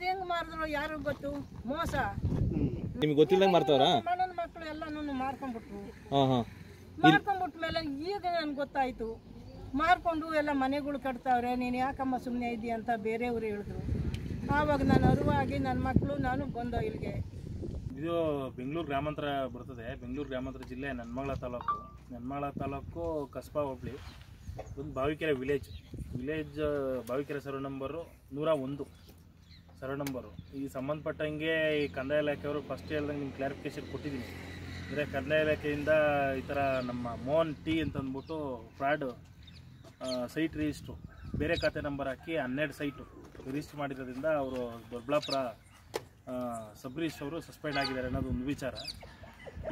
ಹೆಂಗ್ ಮಾರಿದ್ರು ಯಾರು ಗೊತ್ತು, ಮೋಸ. ನಿಮ್ಗೆ ಗೊತ್ತಿಲ್ಲದಂಗೆ ಮಾರ್ತಾವ್ರಾ? ನನ್ನ ಮಕ್ಕಳು ಎಲ್ಲಾನು ಮಾರ್ಕೊಂಡ್ಬಿಟ್ರು. ಮಾರ್ಕೊಂಡ್ಬಿಟ್ಮೇಲೆ ಈಗ ನನ್ಗೆ ಗೊತ್ತಾಯ್ತು, ಮಾರ್ಕೊಂಡು ಎಲ್ಲ ಮನೆಗಳು ಕಟ್ತಾವ್ರೆ, ನೀನು ಯಾಕಮ್ಮ ಸುಮ್ಮನೆ ಇದೆಯಾ ಅಂತ ಬೇರೆಯವರು ಹೇಳಿದ್ರು. ಆವಾಗ ನಾನು ಅರಿವಾಗಿ ನನ್ನ ಮಕ್ಕಳು ನಾನು ಬಂದೋ ಇಲ್ಲಿಗೆ. ಇದು ಬೆಂಗಳೂರು ಗ್ರಾಮಾಂತರ ಬರ್ತದೆ. ಬೆಂಗಳೂರು ಗ್ರಾಮಾಂತರ ಜಿಲ್ಲೆ ನೆನ್ಮಗಳ ತಾಲೂಕು ಕಸ್ಬಾ ಹೋಬಳಿ. ಒಂದು Bavikere village Bavikere survey number 101 survey number. ಈ ಸಂಬಂಧಪಟ್ಟಂಗೆ ಈ ಕಂದಾಯ ಇಲಾಖೆಯವರು ಫಸ್ಟ್ ಹೇಳ್ದಂಗೆ ನಿಮ್ಗೆ ಕ್ಲಾರಿಫಿಕೇಶನ್ ಕೊಟ್ಟಿದ್ದೀನಿ. ಅಂದರೆ ಕಂದಾಯ ಇಲಾಖೆಯಿಂದ ಈ ಥರ ನಮ್ಮ ಮೋಹನ್ ಟಿ ಅಂತ ಅಂದ್ಬಿಟ್ಟು ಫ್ರಾಡ್ ಸೈಟ್ ರಿಜಿಸ್ಟ್ರು ಬೇರೆ ಖಾತೆ ನಂಬರ್ ಹಾಕಿ 12 ಸೈಟು ರಿಜಿಸ್ಟ್ರ್ ಮಾಡಿರೋದ್ರಿಂದ ಅವರು ದೊಡ್ಡಬಳ್ಳಾಪುರ ಸಬ್ ರಿಜಿಸ್ಟ್ರ್ ಅವರು ಸಸ್ಪೆಂಡ್ ಆಗಿದ್ದಾರೆ ಅನ್ನೋದು ಒಂದು ವಿಚಾರ.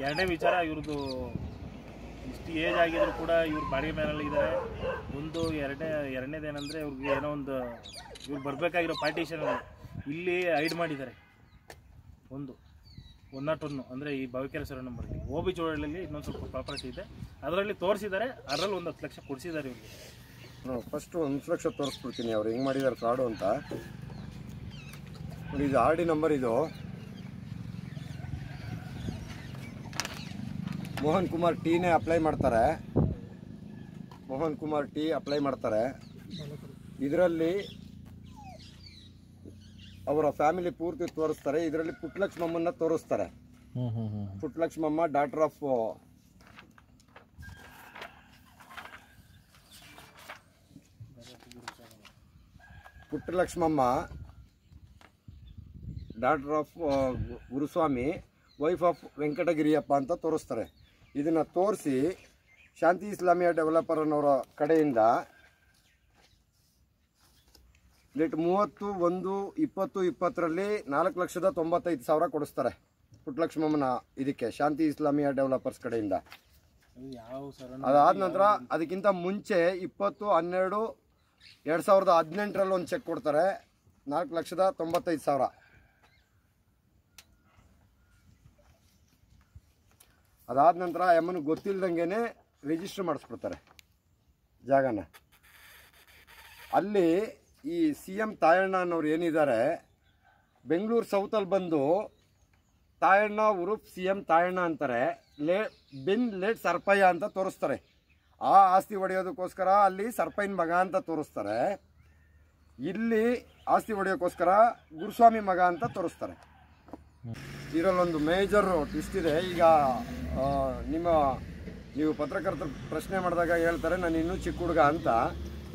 ಎರಡನೇ ವಿಚಾರ, ಇವ್ರದ್ದು ಇಷ್ಟು ಏಜ್ ಆಗಿದ್ರು ಕೂಡ ಇವ್ರು ಬಾಡಿಗೆ ಮನೆಯಲ್ಲಿ ಇದ್ದಾರೆ. ಎರಡನೇದೇನೆಂದರೆ ಇವ್ರಿಗೆ ಏನೋ ಒಂದು ಇವ್ರು ಬರಬೇಕಾಗಿರೋ ಪಾರ್ಟಿಷನ್ ಇಲ್ಲಿ ಹೈಡ್ ಮಾಡಿದ್ದಾರೆ. 101 ಅಂದರೆ ಈ ಬಾವಿಕೆರೆ ಸರ್ವೆ ನಂಬರ್ಗೆ ಓಬಿ ಚೋಳಲ್ಲಿ ಇನ್ನೊಂದು ಸ್ವಲ್ಪ ಪ್ರಾಪರ್ಟಿ ಇದೆ, ಅದರಲ್ಲಿ ತೋರಿಸಿದ್ದಾರೆ. ಅದರಲ್ಲಿ 10 ಲಕ್ಷ ಕೊಡಿಸಿದ್ದಾರೆ ಇವ್ರಿಗೆ. ಫಸ್ಟು 1 ಲಕ್ಷ ತೋರಿಸ್ಬಿಡ್ತೀನಿ ಅವ್ರು ಹೆಂಗೆ ಮಾಡಿದ್ದಾರೆ ಫ್ರಾಡು ಅಂತ. ಇದು ಆರ್ ಡಿ ನಂಬರ್. ಇದು ಮೋಹನ್ ಕುಮಾರ್ ಟೀನೇ ಅಪ್ಲೈ ಮಾಡ್ತಾರೆ. ಇದರಲ್ಲಿ ಅವರ ಫ್ಯಾಮಿಲಿ ಪೂರ್ತಿ ತೋರಿಸ್ತಾರೆ. ಇದರಲ್ಲಿ ಪುಟ್ಟಲಕ್ಷ್ಮಮ್ಮನ್ನ ತೋರಿಸ್ತಾರೆ. Puttalakshmamma daughter of Guruswamy, wife of Venkatagiriyappa ಅಂತ ತೋರಿಸ್ತಾರೆ. ಇದನ್ನು ತೋರಿಸಿ ಶಾಂತಿ ಇಸ್ಲಾಮಿಯಾ ಡೆವಲಪರ್ ಅನ್ನೋರ ಕಡೆಯಿಂದ ಡೇಟ್ 30/1/2020ರಲ್ಲಿ 4,95,000 ಕೊಡಿಸ್ತಾರೆ ಪುಟ್ಟಲಕ್ಷ್ಮಮ್ಮನ ಇದಕ್ಕೆ ಶಾಂತಿ ಇಸ್ಲಾಮಿಯಾ ಡೆವಲಪರ್ಸ್ ಕಡೆಯಿಂದ. ಅದಾದ ನಂತರ ಅದಕ್ಕಿಂತ ಮುಂಚೆ 20/12/2018ರಲ್ಲಿ ಒಂದು ಚೆಕ್ ಕೊಡ್ತಾರೆ 4,95,000. ಅದಾದ ನಂತರ ಎಮ್ಮನಿಗೆ ಗೊತ್ತಿಲ್ಲದಂಗೆ ರಿಜಿಸ್ಟರ್ ಮಾಡಿಸ್ಬಿಡ್ತಾರೆ ಜಾಗನ. ಅಲ್ಲಿ ಈ CM ತಾಯಣ್ಣ ಅನ್ನೋರು ಏನಿದ್ದಾರೆ ಬೆಂಗಳೂರು ಸೌತಲ್ಲಿ ಬಂದು ತಾಯಣ್ಣ ಉರುಫ್ CM ತಾಯಣ್ಣ ಅಂತಾರೆ. ಲೇಟ್ ಸರ್ಪಯ್ಯ ಅಂತ ತೋರಿಸ್ತಾರೆ. ಆ ಆಸ್ತಿ ಹೊಡೆಯೋದಕ್ಕೋಸ್ಕರ ಅಲ್ಲಿ ಸರ್ಪಯ್ಯನ ಮಗ ಅಂತ ತೋರಿಸ್ತಾರೆ. ಇಲ್ಲಿ ಆಸ್ತಿ ಹೊಡೆಯೋಕ್ಕೋಸ್ಕರ ಗುರುಸ್ವಾಮಿ ಮಗ ಅಂತ ತೋರಿಸ್ತಾರೆ. ಇದರಲ್ಲೊಂದು ಮೇಜರ್ ಟ್ವಿಸ್ಟ್ ಇದೆ. ಈಗ ನೀವು ಪತ್ರಕರ್ತರು ಪ್ರಶ್ನೆ ಮಾಡಿದಾಗ ಹೇಳ್ತಾರೆ ನಾನು ಇನ್ನೂ ಚಿಕ್ಕ ಹುಡುಗ ಅಂತ.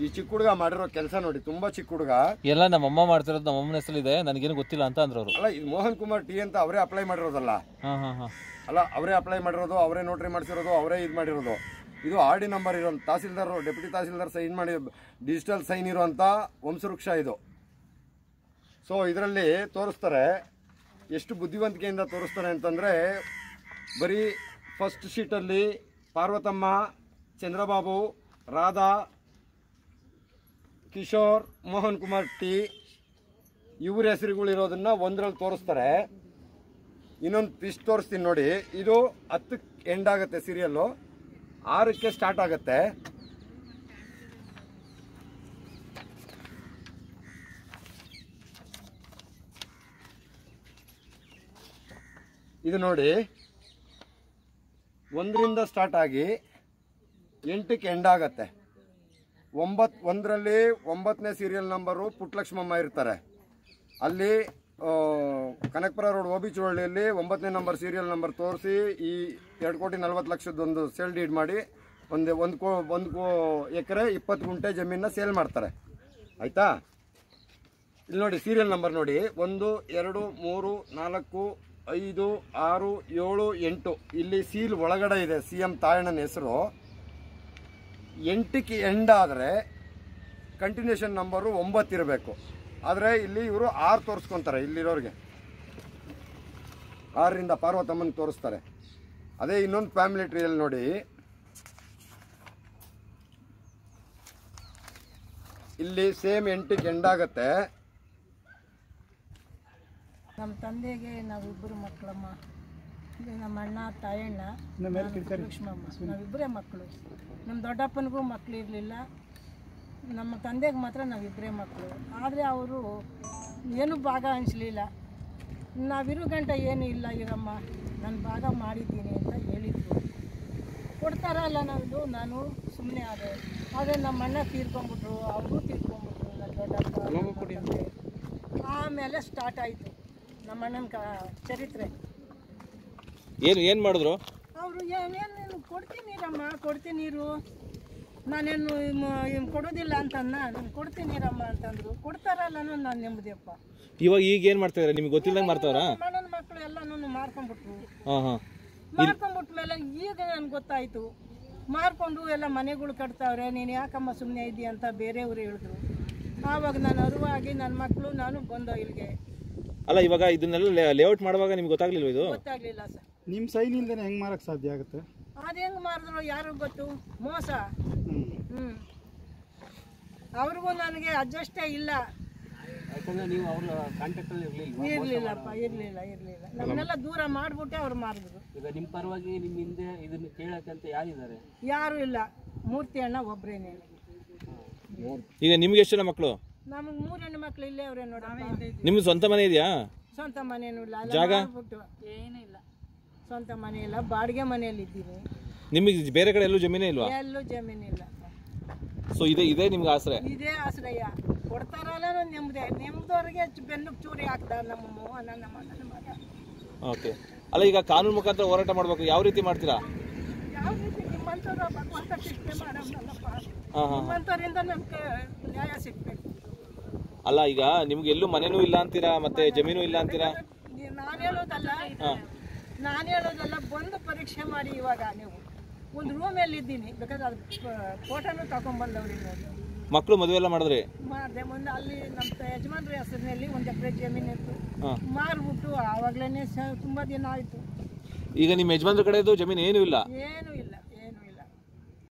ಈ ಚಿಕ್ಕ ಹುಡುಗ ಮಾಡಿರೋ ಕೆಲಸ ನೋಡಿ, ತುಂಬಾ ಚಿಕ್ಕ ಹುಡುಗ. ಎಲ್ಲ ನಮ್ಮಮ್ಮ ಮಾಡ್ತಿರೋದು ನಮ್ಮಮ್ಮನ ಹೆಸರಿದೆ, ನನಗೇನು ಗೊತ್ತಿಲ್ಲ ಅಂತ ಅಂದ್ರು ಅವರು. ಅಲ್ಲ, ಇದು ಮೋಹನ್ ಕುಮಾರ್ ಟಿ ಅಂತ ಅವರೇ ಅಪ್ಲೈ ಮಾಡಿರೋದಲ್ಲ. ಅಲ್ಲ, ಅವರೇ ಅಪ್ಲೈ ಮಾಡಿರೋದು, ಅವರೇ ನೋಟ್ರಿ ಮಾಡಿಸಿರೋದು, ಅವರೇ ಇದು ಮಾಡಿರೋದು. ಇದು ಆರ್ ಡಿ ನಂಬರ್ ಇರೋ ತಹಸೀಲ್ದಾರ್, ಡೆಪ್ಯೂಟಿ ತಹಸೀಲ್ದಾರ್ ಸೈನ್ ಮಾಡಿ ಡಿಜಿಟಲ್ ಸೈನ್ ಇರುವಂಥ ವಂಶವೃಕ್ಷ ಇದು. ಸೊ ಇದರಲ್ಲಿ ತೋರಿಸ್ತಾರೆ, ಎಷ್ಟು ಬುದ್ಧಿವಂತಿಕೆಯಿಂದ ತೋರಿಸ್ತಾರೆ ಅಂತಂದರೆ, ಬರೀ ಫಸ್ಟ್ ಶೀಟಲ್ಲಿ ಪಾರ್ವತಮ್ಮ, ಚಂದ್ರಬಾಬು, ರಾಧಾ, ಕಿಶೋರ್, ಮೋಹನ್ ಕುಮಾರ್ ಟಿ ಇವ್ರ ಹೆಸರುಗಳಿರೋದನ್ನ ಒಂದರಲ್ಲಿ ತೋರಿಸ್ತಾರೆ. ಇನ್ನೊಂದು ಟ್ವಿಸ್ಟ್ ತೋರಿಸ್ತೀನಿ ನೋಡಿ. ಇದು 10ಕ್ಕೆ ಎಂಡ್ ಆಗುತ್ತೆ ಸೀರಿಯಲ್ಲು, 6ಕ್ಕೆ ಸ್ಟಾರ್ಟ್ ಆಗುತ್ತೆ. ಇದು ನೋಡಿ, 1ರಿಂದ ಸ್ಟಾರ್ಟ್ ಆಗಿ 8ಕ್ಕೆ ಎಂಡ್ ಆಗುತ್ತೆ. 1ರಲ್ಲಿ 9ನೇ ಸೀರಿಯಲ್ ನಂಬರು ಪುಟ್ಟಲಕ್ಷ್ಮಮ್ಮ ಇರ್ತಾರೆ. ಅಲ್ಲಿ ಕನಕಪುರ ರೋಡ್ ಓಬಿ ಚೋಳಳ್ಳಿಯಲ್ಲಿ 9ನೇ ನಂಬರ್ ಸೀರಿಯಲ್ ನಂಬರ್ ತೋರಿಸಿ ಈ 2,40,00,000 ಒಂದು ಸೇಲ್ ಡೀಡ್ ಮಾಡಿ ಒಂದು ಎಕರೆ 20 ಗುಂಟೆ ಜಮೀನನ್ನ ಸೇಲ್ ಮಾಡ್ತಾರೆ. ಆಯಿತಾ? ಇಲ್ಲಿ ನೋಡಿ ಸೀರಿಯಲ್ ನಂಬರ್ ನೋಡಿ, 1 2 3 4 5 6 7 8. ಇಲ್ಲಿ ಸೀಲ್ ಒಳಗಡೆ ಇದೆ CM ತಾಯಣ್ಣನ ಹೆಸರು. 8ಕ್ಕೆ ಎಂಡ್ ಆದರೆ ಕಂಟಿನ್ಯೂಷನ್ ನಂಬರು 9 ಇರಬೇಕು. ಆದರೆ ಇಲ್ಲಿ ಇವರು 6 ತೋರಿಸ್ಕೊತಾರೆ. ಇಲ್ಲಿರೋರಿಗೆ 6ರಿಂದ ಪಾರ್ವತಮ್ಮನ ತೋರಿಸ್ತಾರೆ. ಅದೇ ಇನ್ನೊಂದು ಫ್ಯಾಮಿಲಿ ಟ್ರೀಯಲ್ಲಿ ನೋಡಿ, ಇಲ್ಲಿ ಸೇಮ್ 8ಕ್ಕೆ ಎಂಡ್ ಆಗುತ್ತೆ. ನಮ್ಮ ತಂದೆಗೆ ನಾವಿಬ್ಬರು ಮಕ್ಕಳಮ್ಮ. ನಮ್ಮ ಅಣ್ಣ ತಾಯಣ್ಣ ಲಕ್ಷ್ಮಮ್ಮ, ನಾವಿಬ್ಬರೇ ಮಕ್ಕಳು. ನಮ್ಮ ದೊಡ್ಡಪ್ಪನಿಗೂ ಮಕ್ಕಳು ಇರಲಿಲ್ಲ, ನಮ್ಮ ತಂದೆಗೆ ಮಾತ್ರ ನಾವಿಬ್ಬರೇ ಮಕ್ಕಳು. ಆದರೆ ಅವರು ಏನು ಭಾಗ ಅನಿಸ್ಲಿಲ್ಲ. ನಾವಿರೋ ಗಂಟೆ ಏನು ಇಲ್ಲ ಇರಮ್ಮ, ನಾನು ಭಾಗ ಮಾಡಿದ್ದೀನಿ ಅಂತ ಹೇಳಿದ್ರು. ಕೊಡ್ತಾರಲ್ಲ ನಮ್ಮದು, ನಾನು ಸುಮ್ಮನೆ ಆದೆ. ಆದರೆ ನಮ್ಮ ಅಣ್ಣ ತೀರ್ಕೊಂಡ್ಬಿಟ್ರು, ಅವರು ತೀರ್ಕೊಂಡ್ಬಿಟ್ರು, ನನ್ನ ದೊಡ್ಡಪ್ಪ. ಆಮೇಲೆ ಸ್ಟಾರ್ಟ್ ಆಯಿತು ನಮ್ಮ ಅಣ್ಣನ ಚರಿತ್ರೆ. ಏನು ಮಾಡಿದ್ರು ಅವರು? ಏನೇನು ಕೊಡ್ತೀನಿರಮ್ಮ, ಕೊಡ್ತೀನಿರು, ನಾನೇನು ಕೊಡೋದಿಲ್ಲ ಅಂತನ್ನ, ನಾನು ಕೊಡ್ತೀನಿರಮ್ಮ ಅಂತಂದ್ರು. ಕೊಡ್ತಾರಲ್ಲ ನಾನು ನೆಮ್ಮದಿಯಪ್ಪ. ಇವಾಗ ಈಗ ಏನು ಮಾಡ್ತಾ ಇದ್ದಾರೆ ನಿಮ್ಗೆ ಗೊತ್ತಿಲ್ಲದಂಗೆ ಮಾಡ್ತಾವ್ರಾ? ನನ್ನ ಮಕ್ಕಳು ಎಲ್ಲನೂ ಮಾರ್ಕೊಂಡ್ಬಿಟ್ರು. ಹಾಂ ಮಾರ್ಕೊಂಡ್ಬಿಟ್ಮೇಲೆ ಈಗ ನನ್ಗೆ ಗೊತ್ತಾಯಿತು. ಮಾರ್ಕೊಂಡು ಎಲ್ಲ ಮನೆಗಳು ಕಟ್ತಾವ್ರೆ, ನೀನು ಯಾಕಮ್ಮ ಸುಮ್ಮನೆ ಇದೆಯಾ ಅಂತ ಬೇರೆಯವರು ಹೇಳಿದ್ರು. ಆವಾಗ ನಾನು ಅರಿವಾಗಿ ನನ್ನ ಮಕ್ಕಳು ನಾನು ಬಂದೋ ಇಲ್ಲಿಗೆ. ಅಲ್ಲ ಇವಾಗ ಇದನ್ನೆಲ್ಲ ಲೇಔಟ್ ಮಾಡುವಾಗ ನಿಮ್ಗೆ ಗೊತ್ತಾಗ್ಲಿಲ್ವ? ಇದು ಗೊತ್ತಾಗ್ಲಿಲ್ಲ ಸರ್. ನಿಮ್ಮ ಸೈನ್ ಇಲ್ದೇನೆ ಹೆಂಗೆ ಮಾರಕ್ಕೆ ಸಾಧ್ಯ ಆಗುತ್ತೆ? ಅದು ಹೆಂಗೆ ಮಾರಿದ್ರು ಯಾರು ಗೊತ್ತು? ಮೋಸ. ಅವ್ರಿಗೂ ನನಗೆ ಅಡ್ಜಸ್ಟೇ ಇಲ್ಲ. ಇರ್ಲಿಲ್ಲಪ್ಪ, ಇರ್ಲಿಲ್ಲ. ನಮ್ಮನ್ನೆಲ್ಲ ದೂರ ಮಾಡ್ಬಿಟ್ಟೆ ಅವ್ರು ಮಾರಿದ್ರು. ಈಗ ನಿಮ್ಮ ಪರವಾಗಿ ನಿಮ್ಮ ಹಿಂದೆ ಇದನ್ನು ಕೇಳಕ್ಕಂತ ಯಾರಿದ್ದಾರೆ? ಯಾರು ಇಲ್ಲ, ಮೂರ್ತಿ ಅಣ್ಣ ಒಬ್ರೇನೆ. ಈಗ ನಿಮ್ಗೆ ಎಷ್ಟು ಜನ ಮಕ್ಕಳು? ನಮಗೆ 3 ಹೆಣ್ಣು ಮಕ್ಳು ಇಲ್ಲೇ ಅವ್ರೆ ನೋಡಮ್ಮ. ನಿಮ್ಗೆ ಸ್ವಂತ ಮನೆ ಇದೆಯಾ? ಸ್ವಂತ ಮನೇನು ಇಲ್ಲ, ಜಾಗ ಏನೂ ಇಲ್ಲ. ಸ್ವಂತ ಮನೆ ಇಲ್ಲ, ಬಾಡಿಗೆ ಮನೆಯಲ್ಲಿ ಇದ್ದೀನಿ. ನಿಮಗೆ ಬೇರೆ ಕಡೆ ಎಲ್ಲೂ ಜಮೀನೇ ಇಲ್ವಾ? ಎಲ್ಲೂ ಜಮೀನಿಲ್ಲ. ಸೊ ಇದೇ ನಿಮ್ಗೆ ಆಶ್ರಯ? ಇದೇ ಆಶ್ರಯ. ಕೊಡ್ತಾರಲ್ಲ ನೆಮ್ಮದವ್ರಿಗೆ ಬೆನ್ನಿಗೆ ಚೂರಿ ಹಾಕ್ತಾರೆ ನಮ್ಮ ನನ್ನ ಮಗ. ಓಕೆ. ಅಲ್ಲ ಈಗ ಕಾನೂನು ಮುಖಾಂತರ ಹೋರಾಟ ಮಾಡಬೇಕು, ಯಾವ ರೀತಿ ಮಾಡ್ತೀರಾ? ಯಾವ ರೀತಿ ನಿಮ್ಮಂಥವ್ರು ಭಗವಂತ ಶಿಕ್ಷೆ ಮಾಡೋಣಲ್ಲಪ್ಪ. ನಿಮ್ಮಂಥವ್ರಿಂದ ನಮ್ಗೆ ನ್ಯಾಯ ಸಿಗ್ಬೇಕು. ಅಲ್ಲ ಈಗ ನಿಮ್ಗೆ ಎಲ್ಲೂ ಮನೆನೂ ಇಲ್ಲ ಅಂತೀರಾ, ಮತ್ತೆ ಜಮೀನು ಇಲ್ಲ ಅಂತೀರಾ? ನಾನು ಹೇಳೋದಲ್ಲ, ಬಂದು ಪರೀಕ್ಷೆ ಮಾಡಿ. ಇವಾಗ ನೀವು ಒಂದು ರೂಮಲ್ಲಿ ಇದ್ದೀನಿ, ಬೇಕಾದ್ರೆ ಅದು ಫೋಟೋನು ತಗೊಂಡ್ಬಂದವ್ರಿ. ಮಕ್ಕಳು ಮದುವೆ ಎಲ್ಲ ಮಾಡಿದ್ರಿ? ಮಾಡಿದೆ. ಮುಂದೆ ಅಲ್ಲಿ ನಮ್ಮ ಯಜಮಾನ್ರ ಹೆಸರಿನಲ್ಲಿ 1 ಎಕರೆ ಜಮೀನು ಇತ್ತು, ಮಾರ್ಬಿಟ್ಟು ಆವಾಗಲೇ ತುಂಬ ದಿನ ಆಯಿತು. ಈಗ ನಿಮ್ಮ ಯಜಮಾನ್ರ ಕಡೆದು ಜಮೀನು ಏನೂ ಇಲ್ಲ? ಏನೂ ಇಲ್ಲ.